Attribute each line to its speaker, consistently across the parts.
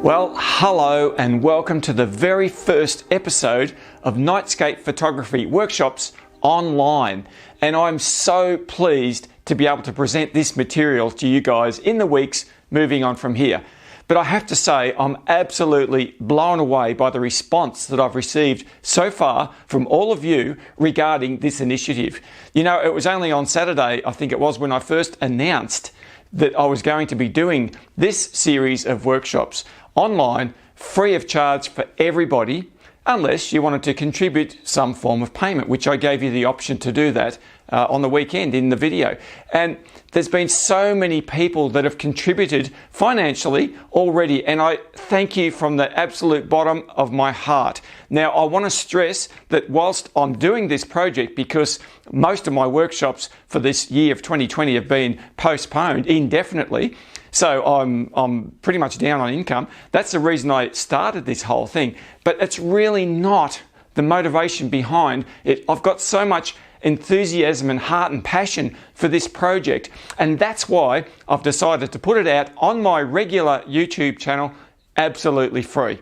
Speaker 1: Well, hello and welcome to the very first episode of Nightscape Photography Workshops Online. And I'm so pleased to be able to present this material to you guys in the weeks moving on from here. But I have to say, I'm absolutely blown away by the response that I've received so far from all of you regarding this initiative. You know, it was only on Saturday, I think it was, when I first announced that I was going to be doing this series of workshops online, free of charge for everybody, unless you wanted to contribute some form of payment, which I gave you the option to do that on the weekend in the video. And there's been so many people that have contributed financially already, and I thank you from the absolute bottom of my heart. Now, I want to stress that whilst I'm doing this project, because most of my workshops for this year of 2020 have been postponed indefinitely, so I'm pretty much down on income. That's the reason I started this whole thing. But it's really not the motivation behind it. I've got so much enthusiasm and heart and passion for this project. And that's why I've decided to put it out on my regular YouTube channel absolutely free.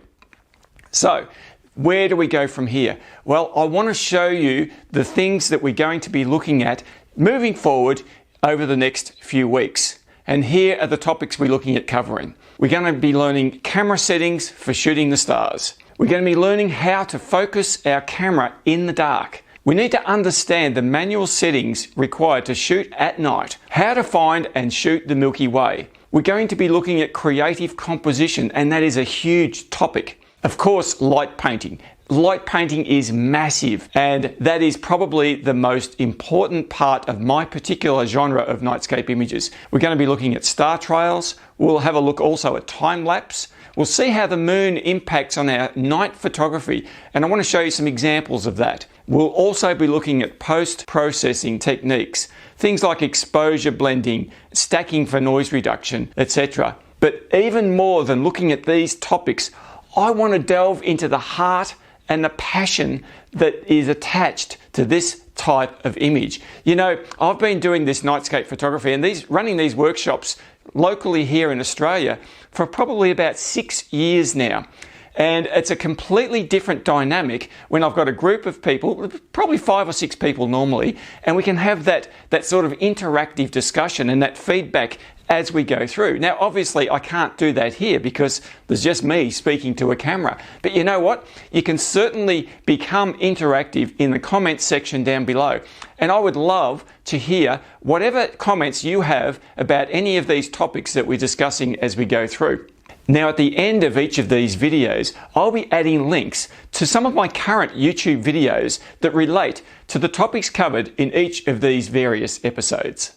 Speaker 1: So, where do we go from here? Well, I want to show you the things that we're going to be looking at moving forward over the next few weeks. And here are the topics we're looking at covering. We're going to be learning camera settings for shooting the stars. We're going to be learning how to focus our camera in the dark. We need to understand the manual settings required to shoot at night, how to find and shoot the Milky Way. We're going to be looking at creative composition, and that is a huge topic. Of course, light painting. Light painting is massive, and that is probably the most important part of my particular genre of nightscape images. We're going to be looking at star trails. We'll have a look also at time lapse. We'll see how the moon impacts on our night photography, and I want to show you some examples of that. We'll also be looking at post-processing techniques, things like exposure blending, stacking for noise reduction, etc. But even more than looking at these topics, I want to delve into the heart and the passion that is attached to this type of image. You know, I've been doing this nightscape photography and running these workshops locally here in Australia for probably about 6 years now. And it's a completely different dynamic when I've got a group of people, probably 5 or 6 people normally, and we can have that sort of interactive discussion and that feedback as we go through. Now, obviously, I can't do that here because there's just me speaking to a camera. But you know what? You can certainly become interactive in the comments section down below. And I would love to hear whatever comments you have about any of these topics that we're discussing as we go through. Now, at the end of each of these videos, I'll be adding links to some of my current YouTube videos that relate to the topics covered in each of these various episodes.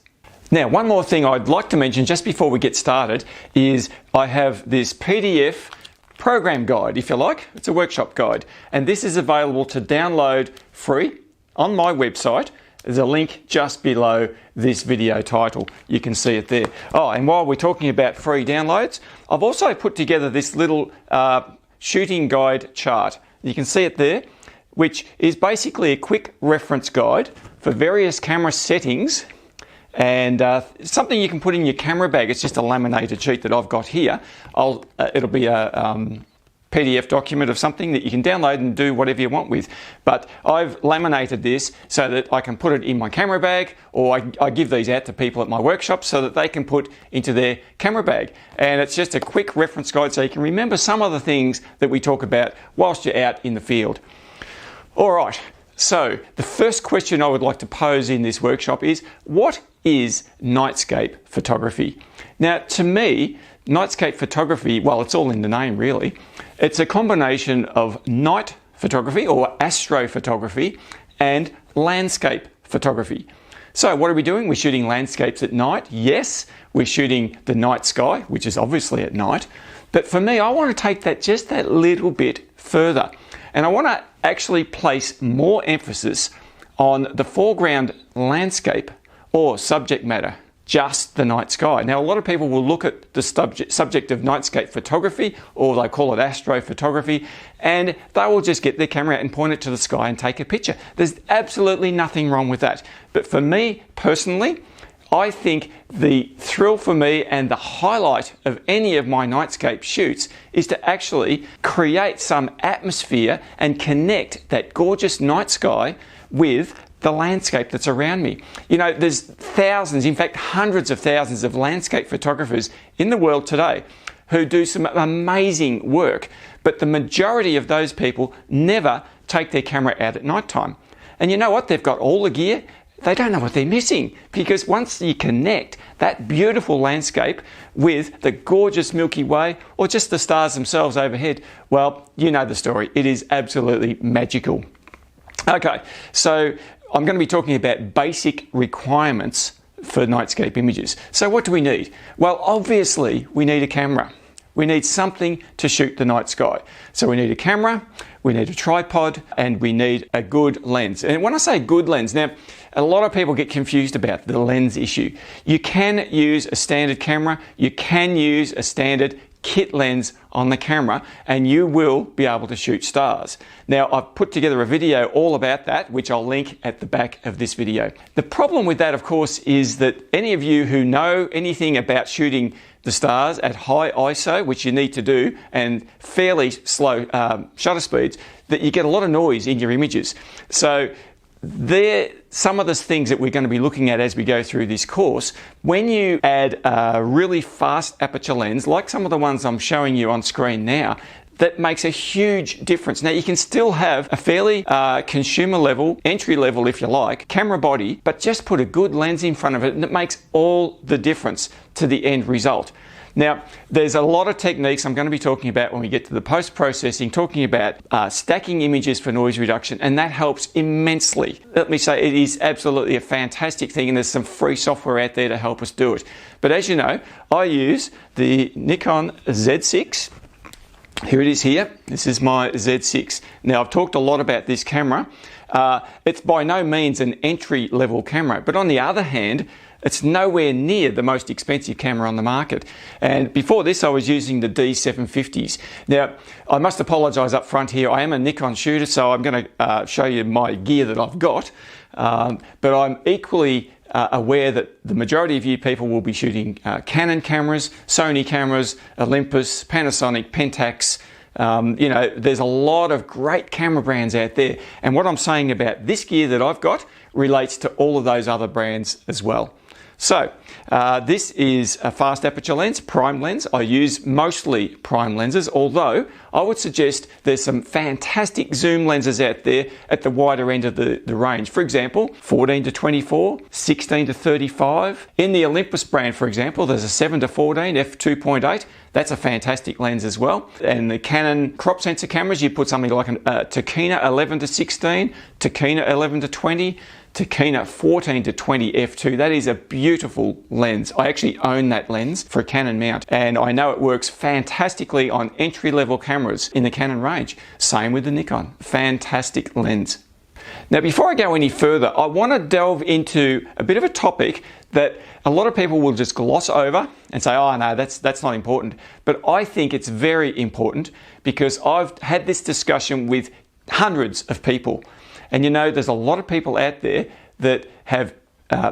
Speaker 1: Now, one more thing I'd like to mention just before we get started is I have this PDF program guide, if you like. It's a workshop guide, and this is available to download free on my website. There's a link just below this video title. You can see it there. Oh, and while we're talking about free downloads, I've also put together this little shooting guide chart. You can see it there, which is basically a quick reference guide for various camera settings and something you can put in your camera bag. It's just a laminated sheet that I've got here. It'll be a PDF document of something that you can download and do whatever you want with. But I've laminated this so that I can put it in my camera bag, or I give these out to people at my workshop so that they can put into their camera bag. And it's just a quick reference guide so you can remember some of the things that we talk about whilst you're out in the field. All right, so the first question I would like to pose in this workshop is, what is nightscape photography? Now, to me, nightscape photography, well, it's all in the name really. It's a combination of night photography or astrophotography and landscape photography. So what are we doing? We're shooting landscapes at night. Yes, we're shooting the night sky, which is obviously at night. But for me, I want to take that just that little bit further. And I want to actually place more emphasis on the foreground landscape or subject matter, just the night sky. Now, a lot of people will look at the subject of nightscape photography, or they call it astrophotography, and they will just get their camera out and point it to the sky and take a picture. There's absolutely nothing wrong with that. But for me personally, I think the thrill for me and the highlight of any of my nightscape shoots is to actually create some atmosphere and connect that gorgeous night sky with the landscape that's around me. You know, there's thousands, in fact hundreds of thousands of landscape photographers in the world today who do some amazing work, but the majority of those people never take their camera out at night time. And you know what? They've got all the gear. They don't know what they're missing, because once you connect that beautiful landscape with the gorgeous Milky Way or just the stars themselves overhead, well, you know the story. It is absolutely magical. Okay, so I'm going to be talking about basic requirements for nightscape images. So what do we need? Well, obviously we need a camera. We need something to shoot the night sky. So we need a camera, we need a tripod, and we need a good lens. And when I say good lens, now a lot of people get confused about the lens issue. You can use a standard camera, you can use a standard kit lens on the camera, and you will be able to shoot stars. Now, I've put together a video all about that, which I'll link at the back of this video. The problem with that, of course, is that any of you who know anything about shooting the stars at high ISO, which you need to do, and fairly slow shutter speeds, that you get a lot of noise in your images. So some of the things that we're going to be looking at as we go through this course. When you add a really fast aperture lens, like some of the ones I'm showing you on screen now, that makes a huge difference. Now, you can still have a fairly consumer level, entry level if you like, camera body, but just put a good lens in front of it and it makes all the difference to the end result. Now, there's a lot of techniques I'm going to be talking about when we get to the post-processing, talking about stacking images for noise reduction, and that helps immensely. Let me say, it is absolutely a fantastic thing, and there's some free software out there to help us do it. But as you know, I use the Nikon Z6. Here it is here. This is my Z6. Now, I've talked a lot about this camera. It's by no means an entry-level camera, but on the other hand, it's nowhere near the most expensive camera on the market. And before this, I was using the D750s. Now, I must apologise up front here. I am a Nikon shooter, so I'm going to show you my gear that I've got. But I'm equally aware that the majority of you people will be shooting Canon cameras, Sony cameras, Olympus, Panasonic, Pentax. You know, there's a lot of great camera brands out there. And what I'm saying about this gear that I've got relates to all of those other brands as well. So this is a fast aperture lens, prime lens. I use mostly prime lenses, although I would suggest there's some fantastic zoom lenses out there at the wider end of the range. For example, 14 to 24, 16 to 35. In the Olympus brand, for example, there's a 7 to 14 f2.8. That's a fantastic lens as well. And the Canon crop sensor cameras, you put something like a Takina 11 to 16, Takina 11 to 20, Takina 14 to 20 f2. That is a beautiful lens. I actually own that lens for a Canon mount, and I know it works fantastically on entry-level cameras in the Canon range. Same with the Nikon. Fantastic lens. Now, before I go any further, I want to delve into a bit of a topic that a lot of people will just gloss over and say, oh no, that's not important. But I think it's very important, because I've had this discussion with hundreds of people. And you know, there's a lot of people out there that have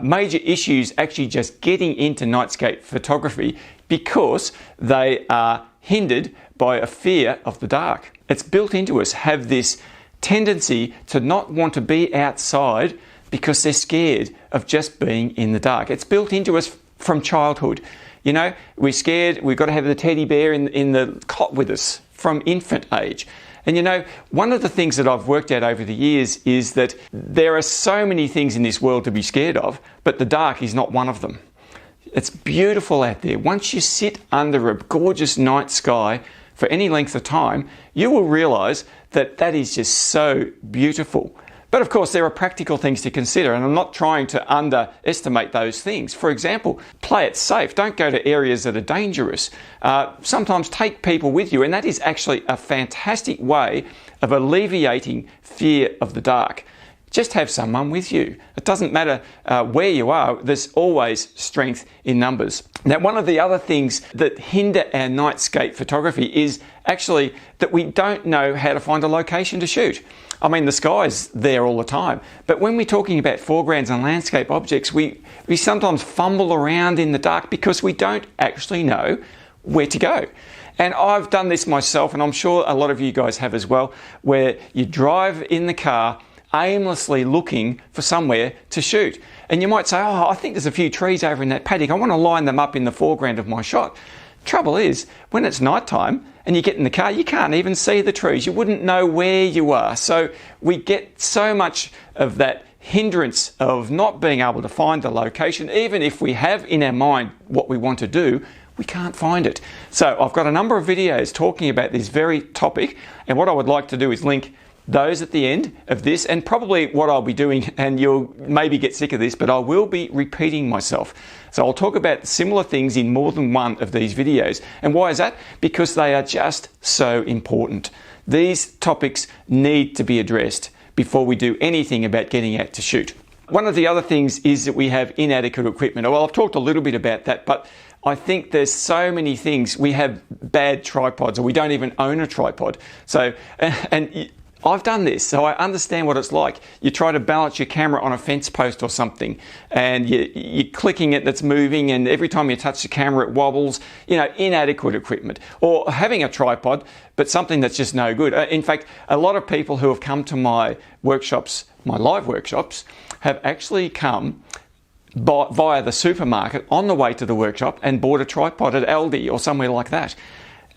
Speaker 1: major issues actually just getting into nightscape photography because they are hindered by a fear of the dark. It's built into us, have this tendency to not want to be outside because they're scared of just being in the dark. It's built into us from childhood. You know, we're scared, we've got to have the teddy bear in the cot with us from infant age. And you know, one of the things that I've worked out over the years is that there are so many things in this world to be scared of, but the dark is not one of them. It's beautiful out there. Once you sit under a gorgeous night sky for any length of time, you will realise that that is just so beautiful. But of course, there are practical things to consider, and I'm not trying to underestimate those things. For example, play it safe. Don't go to areas that are dangerous. Sometimes take people with you, and that is actually a fantastic way of alleviating fear of the dark. Just have someone with you. It doesn't matter where you are, there's always strength in numbers. Now, one of the other things that hinder our nightscape photography is actually that we don't know how to find a location to shoot. I mean, the sky's there all the time. But when we're talking about foregrounds and landscape objects, we sometimes fumble around in the dark because we don't actually know where to go. And I've done this myself, and I'm sure a lot of you guys have as well, where you drive in the car aimlessly looking for somewhere to shoot. And you might say, oh, I think there's a few trees over in that paddock. I want to line them up in the foreground of my shot. Trouble is, when it's nighttime and you get in the car, you can't even see the trees. You wouldn't know where you are. So we get so much of that hindrance of not being able to find the location. Even if we have in our mind what we want to do, we can't find it. So I've got a number of videos talking about this very topic, and what I would like to do is link those at the end of this, and probably what I'll be doing, and you'll maybe get sick of this, but I will be repeating myself. So I'll talk about similar things in more than one of these videos. And why is that? Because they are just so important. These topics need to be addressed before we do anything about getting out to shoot. One of the other things is that we have inadequate equipment. Well, I've talked a little bit about that, but I think there's so many things. We have bad tripods, or we don't even own a tripod. So, and I've done this, so I understand what it's like. You try to balance your camera on a fence post or something, and you're clicking it, that's moving, and every time you touch the camera it wobbles. You know, inadequate equipment. Or having a tripod, but something that's just no good. In fact, a lot of people who have come to my workshops, my live workshops, have actually come via the supermarket on the way to the workshop and bought a tripod at Aldi or somewhere like that.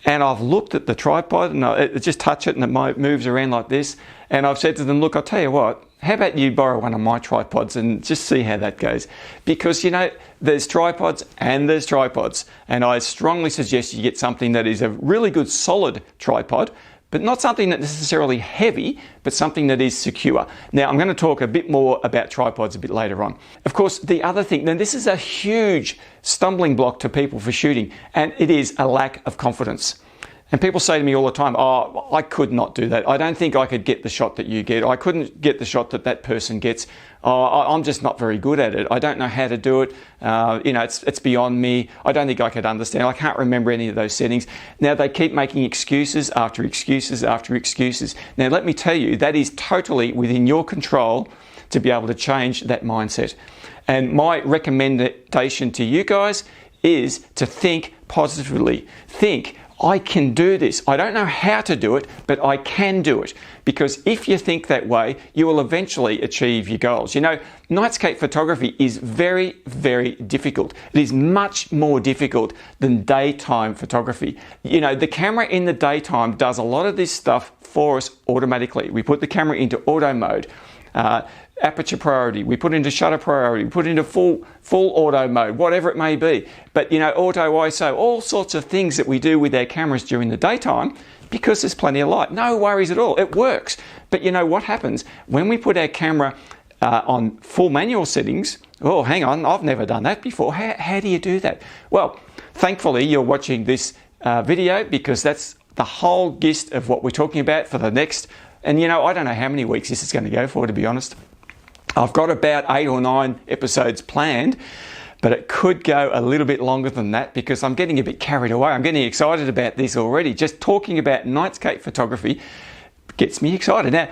Speaker 1: And I've looked at the tripod and I just touch it and it moves around like this. And I've said to them, look, I'll tell you what, how about you borrow one of my tripods and just see how that goes? Because, you know, there's tripods and there's tripods. And I strongly suggest you get something that is a really good solid tripod, but not something that's necessarily heavy, but something that is secure. Now, I'm going to talk a bit more about tripods a bit later on. Of course, the other thing, now this is a huge stumbling block to people for shooting, and it is a lack of confidence. And people say to me all the time, oh, I could not do that. I don't think I could get the shot that you get. I couldn't get the shot that that person gets. Oh, I'm just not very good at it. I don't know how to do it. You know, it's beyond me. I don't think I could understand. I can't remember any of those settings. Now, they keep making excuses after excuses after excuses. Now, let me tell you, that is totally within your control to be able to change that mindset. And my recommendation to you guys is to think positively. Think, I can do this. I don't know how to do it, but I can do it. Because if you think that way, you will eventually achieve your goals. You know, nightscape photography is very, very difficult. It is much more difficult than daytime photography. You know, the camera in the daytime does a lot of this stuff for us automatically. We put the camera into auto mode. Aperture priority, we put into shutter priority, we put into full auto mode, whatever it may be. But you know, auto ISO, all sorts of things that we do with our cameras during the daytime because there's plenty of light. No worries at all, it works. But you know what happens when we put our camera on full manual settings? Oh, hang on, I've never done that before. How do you do that? Well, thankfully you're watching this video because that's the whole gist of what we're talking about for the next, and you know, I don't know how many weeks this is going to go for, to be honest. I've got about 8 or 9 episodes planned, but it could go a little bit longer than that because I'm getting a bit carried away. I'm getting excited about this already. Just talking about nightscape photography gets me excited. Now,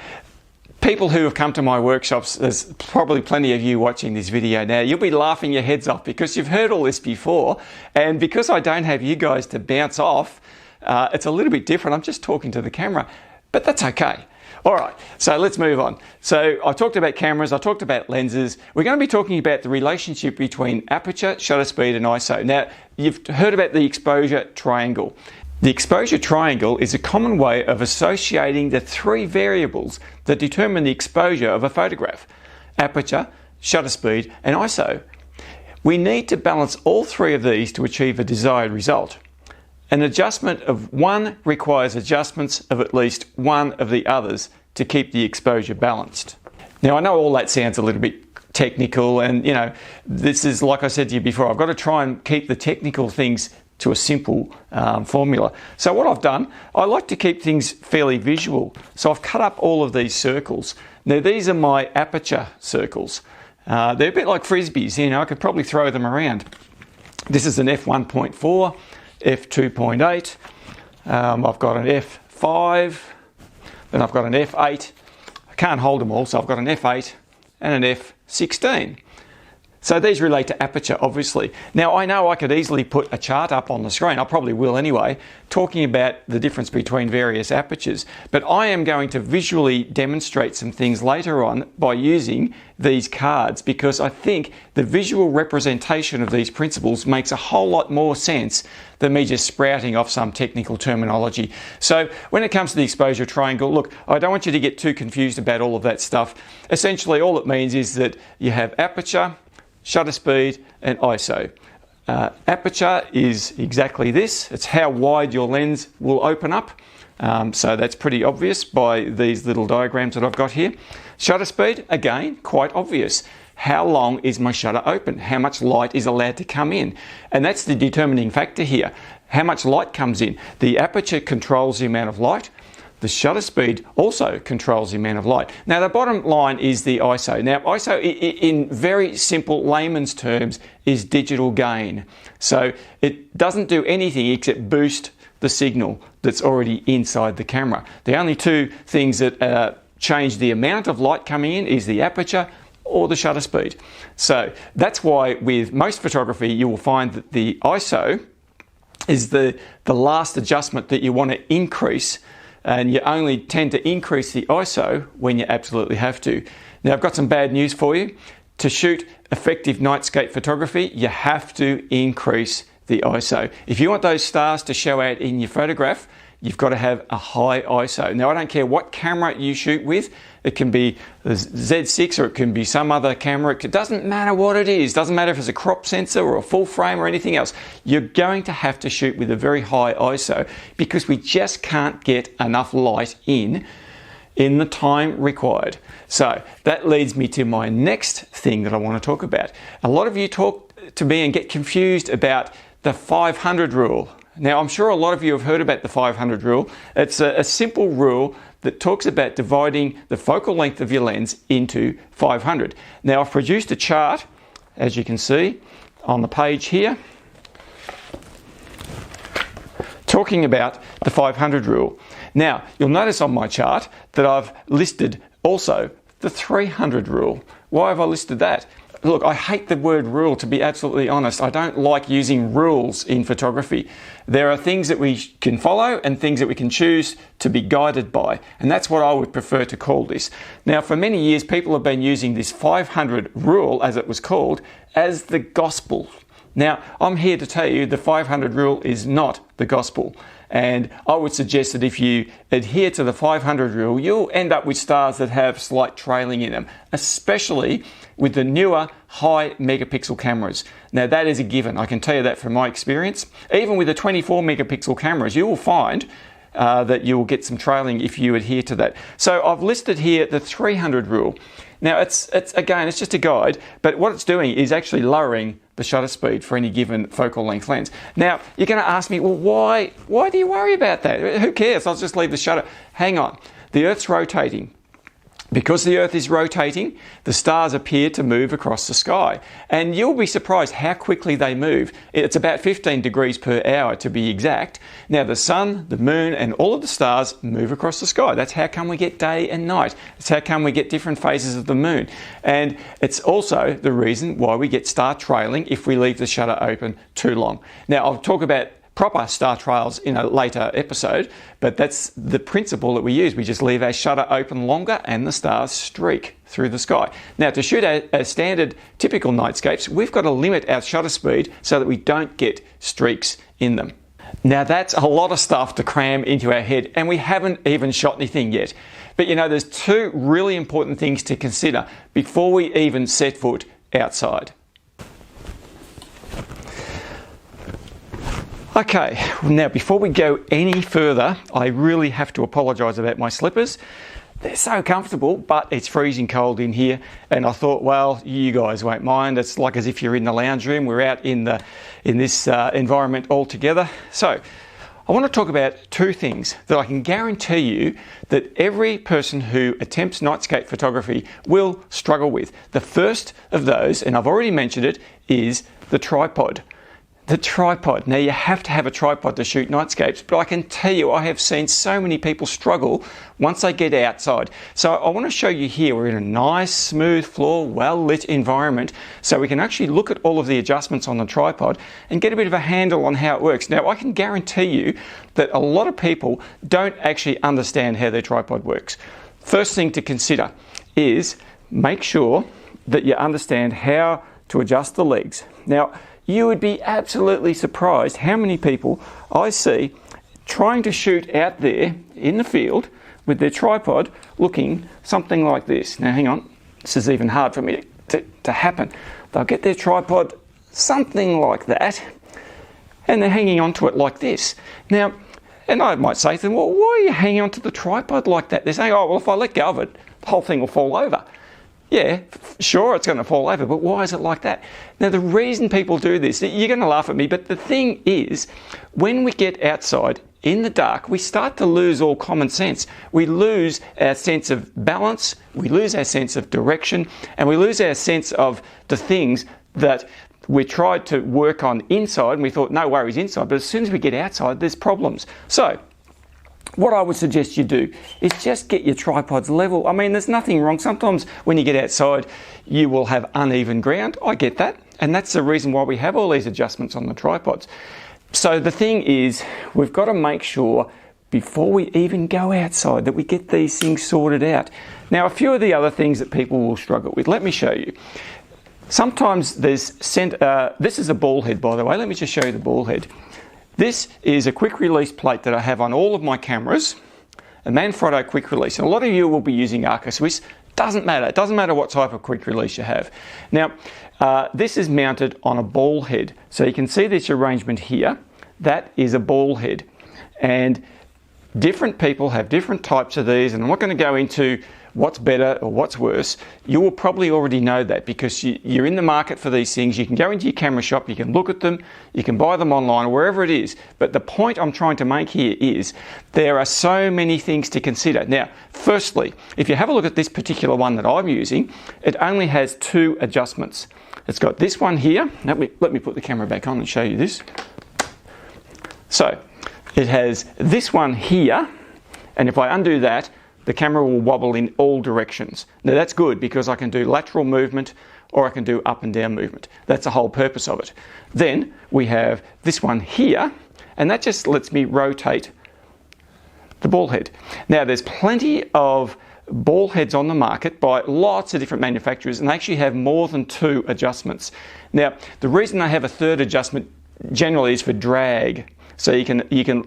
Speaker 1: people who have come to my workshops, there's probably plenty of you watching this video now, you'll be laughing your heads off because you've heard all this before, and because I don't have you guys to bounce off, it's a little bit different. I'm just talking to the camera, but that's okay. All right, so let's move on. So I talked about cameras, I talked about lenses. We're going to be talking about the relationship between aperture, shutter speed and ISO. Now, you've heard about the exposure triangle. The exposure triangle is a common way of associating the 3 variables that determine the exposure of a photograph: aperture, shutter speed and ISO. We need to balance all 3 of these to achieve a desired result. An adjustment of one requires adjustments of at least one of the others to keep the exposure balanced. Now, I know all that sounds a little bit technical, and you know, this is, like I said to you before, I've got to try and keep the technical things to a simple formula. So what I've done, I like to keep things fairly visual. So I've cut up all of these circles. Now, these are my aperture circles. They're a bit like frisbees, you know, I could probably throw them around. This is an f1.4. f2.8, I've got an f5, then I've got an f8, I can't hold them all, so I've got an f8 and an f16. So these relate to aperture, obviously. Now, I know I could easily put a chart up on the screen, I probably will anyway, talking about the difference between various apertures. But I am going to visually demonstrate some things later on by using these cards, because I think the visual representation of these principles makes a whole lot more sense than me just sprouting off some technical terminology. So when it comes to the exposure triangle, look, I don't want you to get too confused about all of that stuff. Essentially, all it means is that you have aperture, shutter speed and ISO. Aperture is exactly this. It's how wide your lens will open up. So that's pretty obvious by these little diagrams that I've got here. Shutter speed, again, quite obvious. How long is my shutter open? How much light is allowed to come in? And that's the determining factor here. How much light comes in? The aperture controls the amount of light. The shutter speed also controls the amount of light. Now, the bottom line is the ISO. Now, ISO, in very simple layman's terms, is digital gain. So it doesn't do anything except boost the signal that's already inside the camera. The only two things that change the amount of light coming in is the aperture or the shutter speed. So that's why with most photography, you will find that the ISO is the last adjustment that you want to increase, and you only tend to increase the ISO when you absolutely have to. Now, I've got some bad news for you. To shoot effective nightscape photography, you have to increase the ISO. If you want those stars to show out in your photograph, you've got to have a high ISO. Now, I don't care what camera you shoot with. It can be the Z6 or it can be some other camera. It doesn't matter what it is. It doesn't matter if it's a crop sensor or a full frame or anything else. You're going to have to shoot with a very high ISO because we just can't get enough light in the time required. So that leads me to my next thing that I want to talk about. A lot of you talk to me and get confused about the 500 rule. Now, I'm sure a lot of you have heard about the 500 rule. It's a simple rule that talks about dividing the focal length of your lens into 500. Now, I've produced a chart, as you can see on the page here, talking about the 500 rule. Now, you'll notice on my chart that I've listed also the 300 rule. Why have I listed that? Look, I hate the word rule, to be absolutely honest. I don't like using rules in photography. There are things that we can follow and things that we can choose to be guided by. And that's what I would prefer to call this. Now, for many years, people have been using this 500 rule, as it was called, as the gospel. Now, I'm here to tell you the 500 rule is not the gospel. And I would suggest that if you adhere to the 500 rule, you'll end up with stars that have slight trailing in them, especially with the newer high megapixel cameras. Now, that is a given. I can tell you that from my experience. Even with the 24 megapixel cameras, you will find that you will get some trailing if you adhere to that. So I've listed here the 300 rule. Now, it's just a guide, but what it's doing is actually lowering the shutter speed for any given focal length lens. Now, you're going to ask me, well, why do you worry about that? Who cares? I'll just leave the shutter. Hang on. The Earth's rotating. Because the Earth is rotating, the stars appear to move across the sky. And you'll be surprised how quickly they move. It's about 15 degrees per hour to be exact. Now, the sun, the moon, and all of the stars move across the sky. That's how come we get day and night. It's how come we get different phases of the moon. And it's also the reason why we get star trailing if we leave the shutter open too long. Now, I'll talk about proper star trails in a later episode, but that's the principle that we use. We just leave our shutter open longer and the stars streak through the sky. Now, to shoot our standard typical nightscapes, we've got to limit our shutter speed so that we don't get streaks in them. Now, that's a lot of stuff to cram into our head, and we haven't even shot anything yet. But you know, there's two really important things to consider before we even set foot outside. Okay, now before we go any further, I really have to apologise about my slippers. They're so comfortable, but it's freezing cold in here, and I thought, well, you guys won't mind. It's like as if you're in the lounge room. We're out in this environment all together. So I want to talk about two things that I can guarantee you that every person who attempts nightscape photography will struggle with. The first of those, and I've already mentioned it, is the tripod. the tripod. Now, you have to have a tripod to shoot nightscapes, but I can tell you I have seen so many people struggle once they get outside. So I want to show you here, we're in a nice smooth floor, well lit environment, so we can actually look at all of the adjustments on the tripod and get a bit of a handle on how it works. Now, I can guarantee you that a lot of people don't actually understand how their tripod works. First thing to consider is make sure that you understand how to adjust the legs. Now, you would be absolutely surprised how many people I see trying to shoot out there in the field with their tripod looking something like this. Now, hang on, this is even hard for me to happen. They'll get their tripod something like that and they're hanging onto it like this. Now, and I might say to them, well, why are you hanging onto the tripod like that? They're saying, oh, well, if I let go of it, the whole thing will fall over. Yeah, sure, it's going to fall over, but why is it like that? Now, the reason people do this, you're going to laugh at me, but the thing is, when we get outside in the dark, we start to lose all common sense. We lose our sense of balance, we lose our sense of direction, and we lose our sense of the things that we tried to work on inside, and we thought, no worries inside, but as soon as we get outside, there's problems. So, what I would suggest you do is just get your tripods level. I mean, there's nothing wrong. Sometimes when you get outside, you will have uneven ground. I get that. And that's the reason why we have all these adjustments on the tripods. So the thing is, we've got to make sure before we even go outside that we get these things sorted out. Now, a few of the other things that people will struggle with, let me show you. Sometimes there's, this is a ball head, by the way. Let me just show you the ball head. This is a quick release plate that I have on all of my cameras, a Manfrotto quick release. And a lot of you will be using Arca Swiss. Doesn't matter. It doesn't matter what type of quick release you have. Now, this is mounted on a ball head. So you can see this arrangement here. That is a ball head. And different people have different types of these. And I'm not going to go into what's better or what's worse. You will probably already know that because you're in the market for these things. You can go into your camera shop, you can look at them, you can buy them online, wherever it is. But the point I'm trying to make here is there are so many things to consider. Now, firstly, if you have a look at this particular one that I'm using, it only has 2 adjustments. It's got this one here. Let me put the camera back on and show you this. So, it has this one here, and if I undo that, the camera will wobble in all directions. Now that's good because I can do lateral movement or I can do up and down movement. That's the whole purpose of it. Then we have this one here, and that just lets me rotate the ball head. Now there's plenty of ball heads on the market by lots of different manufacturers, and they actually have more than 2 adjustments. Now the reason they have a 3rd adjustment generally is for drag. So you can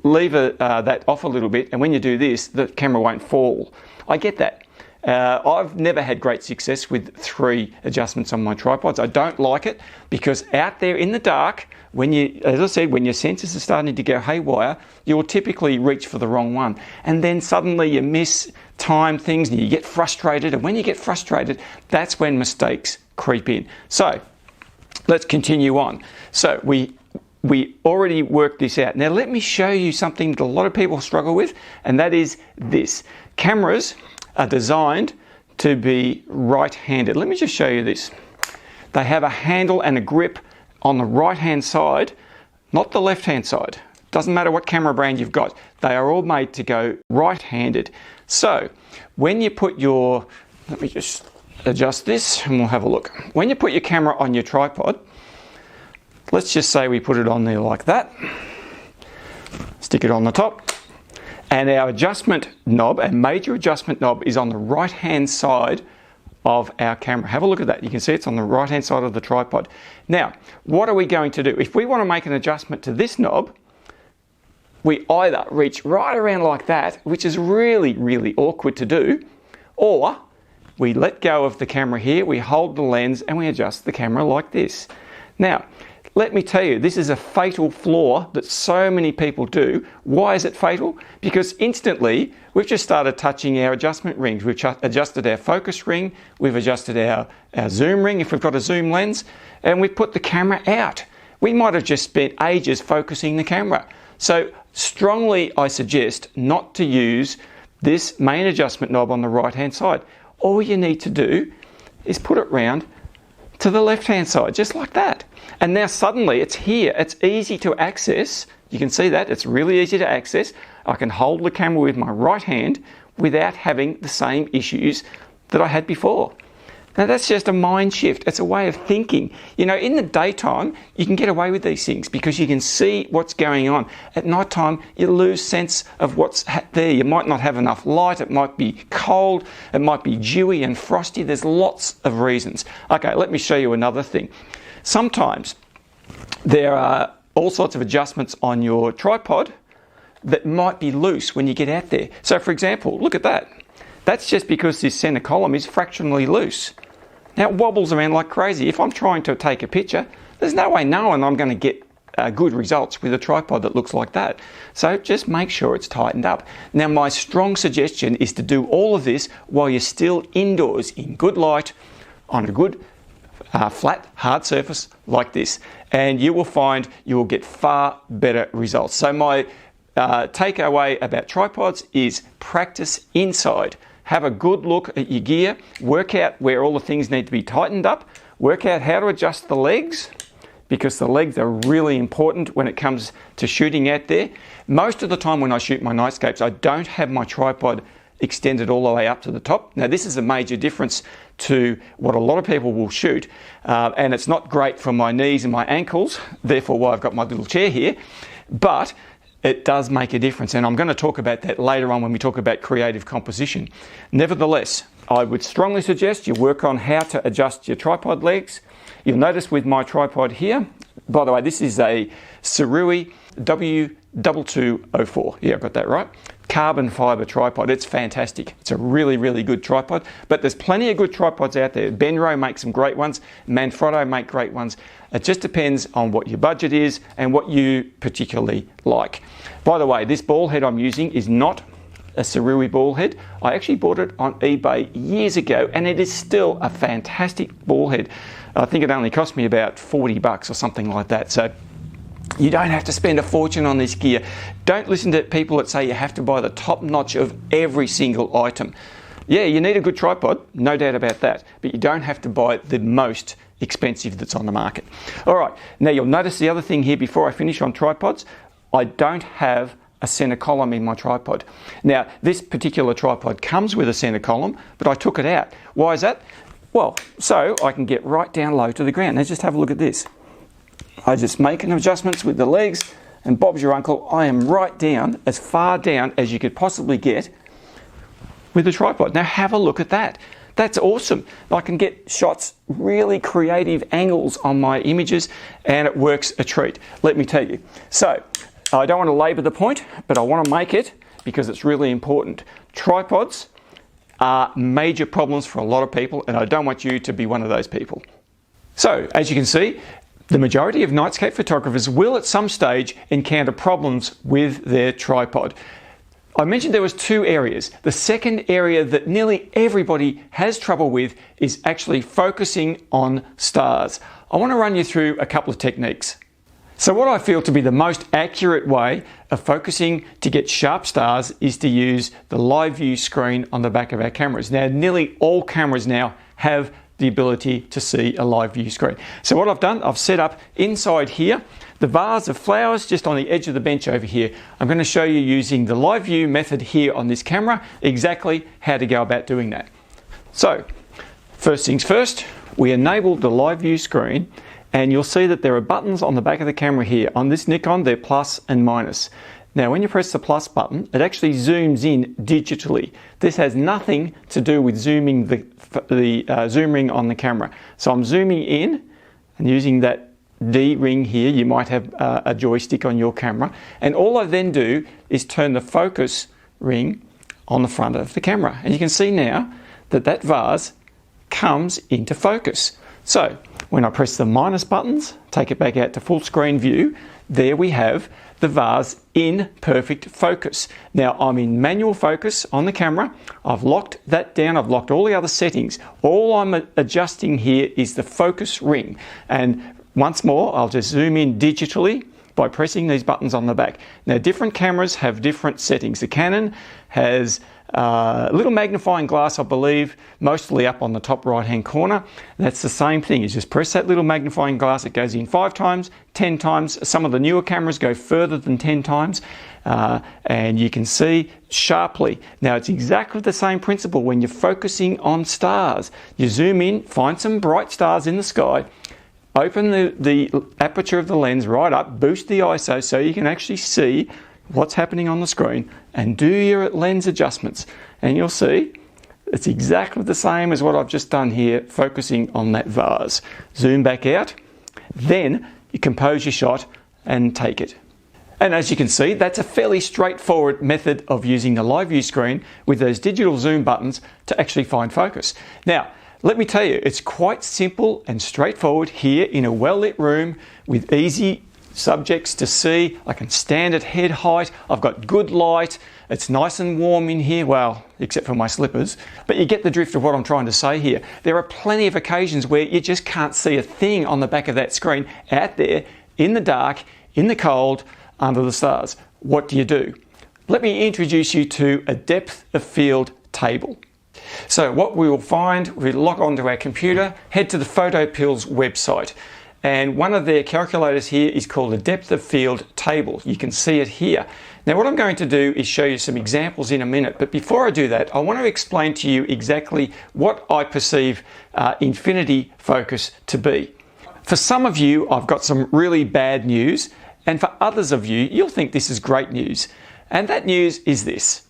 Speaker 1: lever that off a little bit, and when you do this, the camera won't fall. I get that. I've never had great success with 3 adjustments on my tripods. I don't like it because out there in the dark, when as I said, when your sensors are starting to go haywire, you'll typically reach for the wrong one. And then suddenly you miss time things and you get frustrated. And when you get frustrated, that's when mistakes creep in. So let's continue on. So we already worked this out. Now let me show you something that a lot of people struggle with, and that is this. Cameras are designed to be right-handed. Let me just show you this. They have a handle and a grip on the right-hand side, not the left-hand side. Doesn't matter what camera brand you've got. They are all made to go right-handed. So when you put your, let me just adjust this and we'll have a look. When you put your camera on your tripod, let's just say we put it on there like that, stick it on the top, and our adjustment knob, our major adjustment knob, is on the right hand side of our camera. Have a look at that. You can see it's on the right hand side of the tripod. Now, what are we going to do? If we want to make an adjustment to this knob, we either reach right around like that, which is really, really awkward to do, or we let go of the camera here, we hold the lens, and we adjust the camera like this. Now, let me tell you, this is a fatal flaw that so many people do. Why is it fatal? Because instantly, we've just started touching our adjustment rings. We've adjusted our focus ring, we've adjusted our zoom ring if we've got a zoom lens, and we've put the camera out. We might have just spent ages focusing the camera. So strongly I suggest not to use this main adjustment knob on the right hand side. All you need to do is put it round to the left-hand side, just like that. And now suddenly it's here. It's easy to access. You can see that. It's really easy to access. I can hold the camera with my right hand without having the same issues that I had before. Now that's just a mind shift. It's a way of thinking. You know, in the daytime, you can get away with these things because you can see what's going on. At nighttime, you lose sense of what's there. You might not have enough light. It might be cold. It might be dewy and frosty. There's lots of reasons. Okay, let me show you another thing. Sometimes there are all sorts of adjustments on your tripod that might be loose when you get out there. So for example, look at that. That's just because this center column is fractionally loose. Now it wobbles around like crazy. If I'm trying to take a picture, there's no way knowing I'm going to get good results with a tripod that looks like that. So just make sure it's tightened up. Now my strong suggestion is to do all of this while you're still indoors in good light on a good flat, hard surface like this. And you will find you will get far better results. So my takeaway about tripods is practice inside. Have a good look at your gear, work out where all the things need to be tightened up, work out how to adjust the legs, because the legs are really important when it comes to shooting out there. Most of the time when I shoot my nightscapes, I don't have my tripod extended all the way up to the top. Now this is a major difference to what a lot of people will shoot, and it's not great for my knees and my ankles, therefore why I've got my little chair here, but it does make a difference, and I'm going to talk about that later on when we talk about creative composition. Nevertheless, I would strongly suggest you work on how to adjust your tripod legs. You'll notice with my tripod here, by the way, this is a Sarui W2204. Yeah, I got that right. Carbon fiber tripod. It's fantastic. It's a really, really good tripod, but there's plenty of good tripods out there. Benro makes some great ones. Manfrotto make great ones. It just depends on what your budget is and what you particularly like. By the way, this ball head I'm using is not a Sarui ball head. I actually bought it on eBay years ago, and it is still a fantastic ball head. I think it only cost me about $40 or something like that. So you don't have to spend a fortune on this gear. Don't listen to people that say you have to buy the top notch of every single item. Yeah, you need a good tripod, no doubt about that, but you don't have to buy the most expensive that's on the market. All right, now you'll notice the other thing here before I finish on tripods, I don't have a center column in my tripod. Now, this particular tripod comes with a center column, but I took it out. Why is that? Well, so I can get right down low to the ground. Now just have a look at this. I just make an adjustments with the legs, and Bob's your uncle, I am right down, as far down as you could possibly get with the tripod. Now have a look at that. That's awesome. I can get shots, really creative angles on my images, and it works a treat, let me tell you. So, I don't want to labour the point, but I want to make it because it's really important. Tripods are major problems for a lot of people, and I don't want you to be one of those people. So, as you can see, the majority of nightscape photographers will at some stage encounter problems with their tripod. I mentioned there was two areas. The second area that nearly everybody has trouble with is actually focusing on stars. I want to run you through a couple of techniques. So what I feel to be the most accurate way of focusing to get sharp stars is to use the live view screen on the back of our cameras. Now, nearly all cameras now have the ability to see a live view screen. So what I've done, I've set up inside here the vase of flowers just on the edge of the bench over here. I'm going to show you using the live view method here on this camera exactly how to go about doing that. So first things first, we enable the live view screen, and you'll see that there are buttons on the back of the camera here. On this Nikon, they're plus and minus. Now when you press the plus button, it actually zooms in digitally. This has nothing to do with zooming the zoom ring on the camera. So I'm zooming in and using that D ring here. You might have a joystick on your camera, and all I then do is turn the focus ring on the front of the camera, and you can see now that that vase comes into focus. So when I press the minus buttons, take it back out to full screen view, there we have the vase in perfect focus. Now I'm in manual focus on the camera. I've locked that down. I've locked all the other settings. All I'm adjusting here is the focus ring. And once more, I'll just zoom in digitally by pressing these buttons on the back. Now, different cameras have different settings. The Canon has a little magnifying glass, I believe, mostly up on the top right hand corner. That's the same thing. You just press that little magnifying glass. It goes in 5 times, 10 times. Some of the newer cameras go further than 10 times, and you can see sharply. Now, it's exactly the same principle when you're focusing on stars. You zoom in, find some bright stars in the sky, open the aperture of the lens right up, boost the ISO so you can actually see what's happening on the screen, and do your lens adjustments, and you'll see it's exactly the same as what I've just done here, focusing on that vase. Zoom back out, then you compose your shot and take it. And as you can see, that's a fairly straightforward method of using the live view screen with those digital zoom buttons to actually find focus. Now, let me tell you, it's quite simple and straightforward here in a well-lit room with easy subjects to see. I can stand at head height. I've got good light. It's nice and warm in here, well, except for my slippers. But you get the drift of what I'm trying to say here. There are plenty of occasions where you just can't see a thing on the back of that screen out there in the dark, in the cold, under the stars. What do? Let me introduce you to a depth of field table. So what we will find, we log onto our computer, head to the PhotoPills website. And one of their calculators here is called a depth of field table. You can see it here. Now, what I'm going to do is show you some examples in a minute, but before I do that, I want to explain to you exactly what I perceive infinity focus to be. For some of you, I've got some really bad news, and for others of you, you'll think this is great news. And that news is this: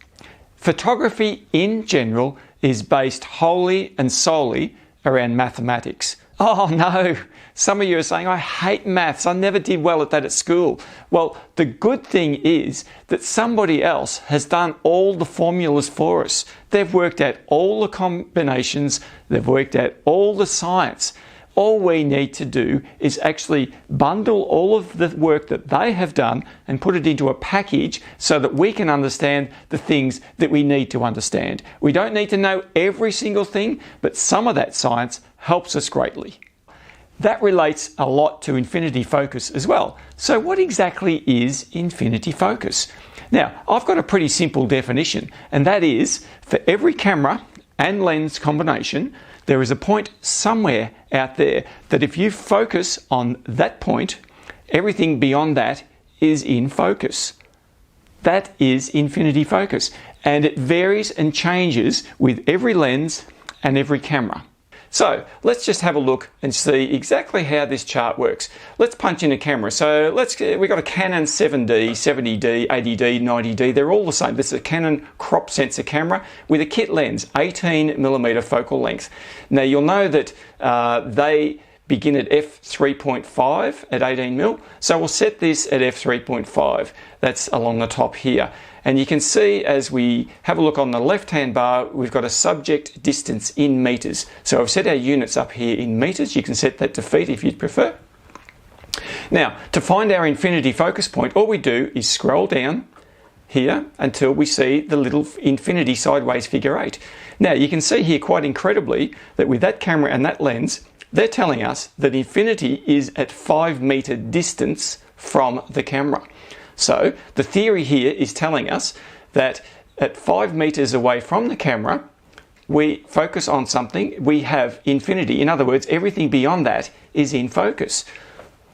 Speaker 1: photography in general is based wholly and solely around mathematics. Oh no! Some of you are saying, I hate maths, I never did well at that at school. Well, the good thing is that somebody else has done all the formulas for us. They've worked out all the combinations, they've worked out all the science. All we need to do is actually bundle all of the work that they have done and put it into a package so that we can understand the things that we need to understand. We don't need to know every single thing, but some of that science helps us greatly. That relates a lot to infinity focus as well. So what exactly is infinity focus? Now, I've got a pretty simple definition, and that is for every camera and lens combination, there is a point somewhere out there that if you focus on that point, everything beyond that is in focus. That is infinity focus, and it varies and changes with every lens and every camera. So let's just have a look and see exactly how this chart works. Let's punch in a camera. So we've got a Canon 7D, 70D, 80D, 90D. They're all the same. This is a Canon crop sensor camera with a kit lens, 18mm focal length. Now you'll know that they begin at f3.5 at 18mm. So we'll set this at f3.5. That's along the top here. And you can see as we have a look on the left-hand bar, we've got a subject distance in meters. So I've set our units up here in meters. You can set that to feet if you'd prefer. Now, to find our infinity focus point, all we do is scroll down here until we see the little infinity sideways figure 8. Now, you can see here quite incredibly that with that camera and that lens, they're telling us that infinity is at 5 meter distance from the camera. So the theory here is telling us that at 5 meters away from the camera, we focus on something, we have infinity. In other words, everything beyond that is in focus.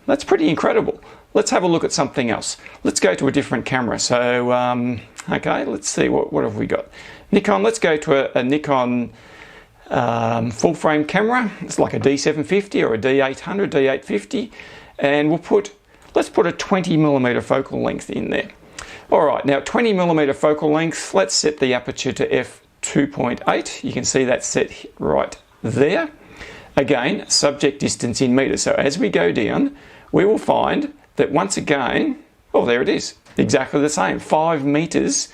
Speaker 1: That's pretty incredible. Let's have a look at something else. Let's go to a different camera. So, okay, let's see, what have we got? Nikon, let's go to a Nikon full frame camera. It's like a D750 or a D800, D850. And let's put a 20mm focal length in there. All right, now 20mm focal length, let's set the aperture to f2.8. You can see that's set right there. Again, subject distance in meters. So as we go down, we will find that once again, oh, there it is, exactly the same, 5 meters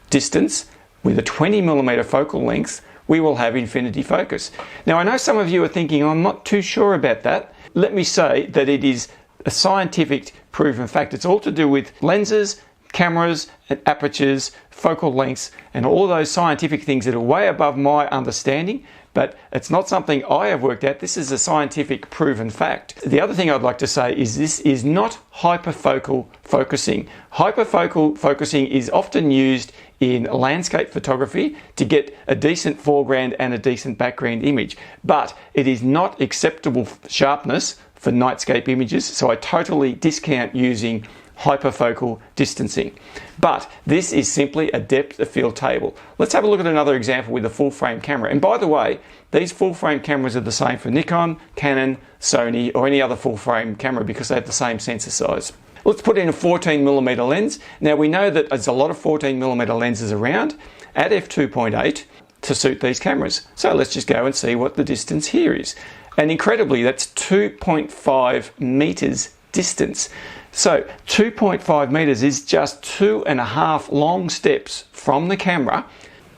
Speaker 1: distance with a 20mm focal length, we will have infinity focus. Now, I know some of you are thinking, I'm not too sure about that. Let me say that it is a scientific proven fact. It's all to do with lenses, cameras, and apertures, focal lengths, and all those scientific things that are way above my understanding. but it's not something I have worked out. This is a scientific proven fact. The other thing I'd like to say is this is not hyperfocal focusing. Hyperfocal focusing is often used in landscape photography to get a decent foreground and a decent background image, but it is not acceptable sharpness for nightscape images, so I totally discount using hyperfocal distancing. But this is simply a depth of field table. Let's have a look at another example with a full frame camera. And by the way, these full frame cameras are the same for Nikon, Canon, Sony, or any other full frame camera because they have the same sensor size. Let's put in a 14mm lens. Now we know that there's a lot of 14mm lenses around at f2.8 to suit these cameras. So let's just go and see what the distance here is. And incredibly, that's 2.5 meters distance. So 2.5 meters is just 2.5 long steps from the camera.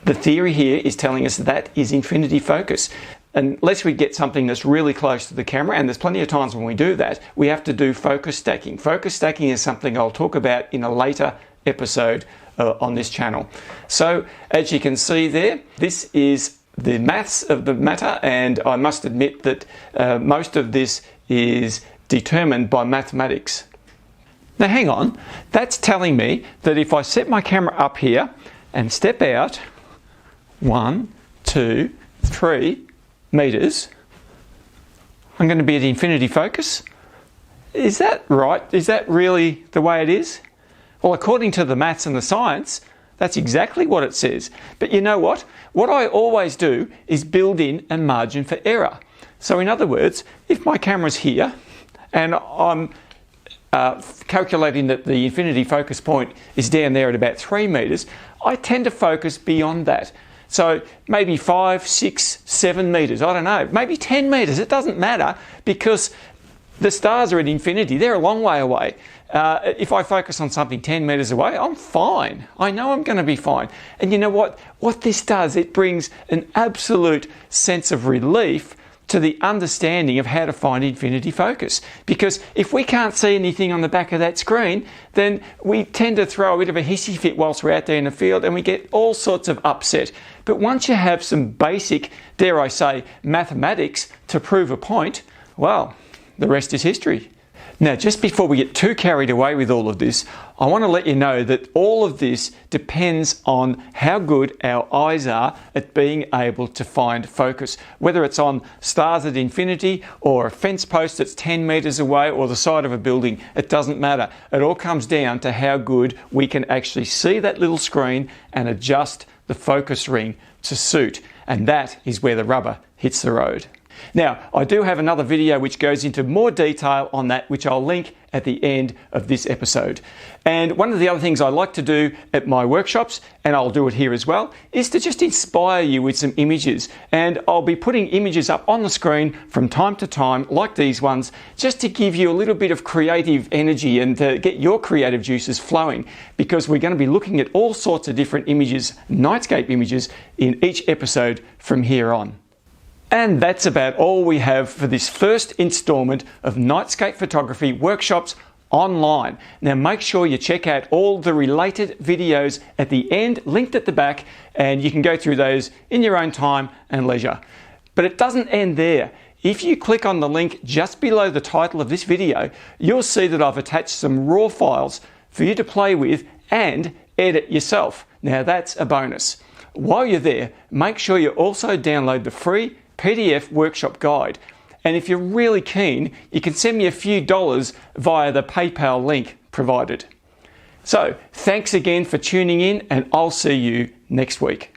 Speaker 1: The theory here is telling us that is infinity focus. Unless we get something that's really close to the camera, and there's plenty of times when we do that, we have to do focus stacking. Focus stacking is something I'll talk about in a later episode on this channel. So as you can see there, this is the maths of the matter, and I must admit that most of this is determined by mathematics. Now hang on, that's telling me that if I set my camera up here and step out 1, 2, 3 meters, I'm going to be at infinity focus. Is that right? Is that really the way it is? Well, according to the maths and the science, that's exactly what it says. But you know what? What I always do is build in a margin for error. So in other words, if my camera's here and I'm calculating that the infinity focus point is down there at about 3 meters, I tend to focus beyond that. So maybe 5, 6, 7 meters, I don't know, maybe 10 meters, it doesn't matter because the stars are at infinity, they're a long way away. If I focus on something 10 meters away, I'm fine. I know I'm going to be fine. And you know what? What this does, it brings an absolute sense of relief to the understanding of how to find infinity focus. Because if we can't see anything on the back of that screen, then we tend to throw a bit of a hissy fit whilst we're out there in the field and we get all sorts of upset. But once you have some basic, dare I say, mathematics to prove a point, well, the rest is history. Now, just before we get too carried away with all of this, I want to let you know that all of this depends on how good our eyes are at being able to find focus. Whether it's on stars at infinity or a fence post that's 10 meters away or the side of a building, it doesn't matter. It all comes down to how good we can actually see that little screen and adjust the focus ring to suit. And that is where the rubber hits the road. Now, I do have another video which goes into more detail on that, which I'll link at the end of this episode. And one of the other things I like to do at my workshops, and I'll do it here as well, is to just inspire you with some images. And I'll be putting images up on the screen from time to time, like these ones, just to give you a little bit of creative energy and to get your creative juices flowing, because we're going to be looking at all sorts of different images, nightscape images, in each episode from here on. And that's about all we have for this first installment of Nightscape Photography Workshops Online. Now make sure you check out all the related videos at the end, linked at the back, and you can go through those in your own time and leisure. But it doesn't end there. If you click on the link just below the title of this video, you'll see that I've attached some raw files for you to play with and edit yourself. Now that's a bonus. While you're there, make sure you also download the free PDF workshop guide. And if you're really keen, you can send me a few dollars via the PayPal link provided. So, thanks again for tuning in, and I'll see you next week.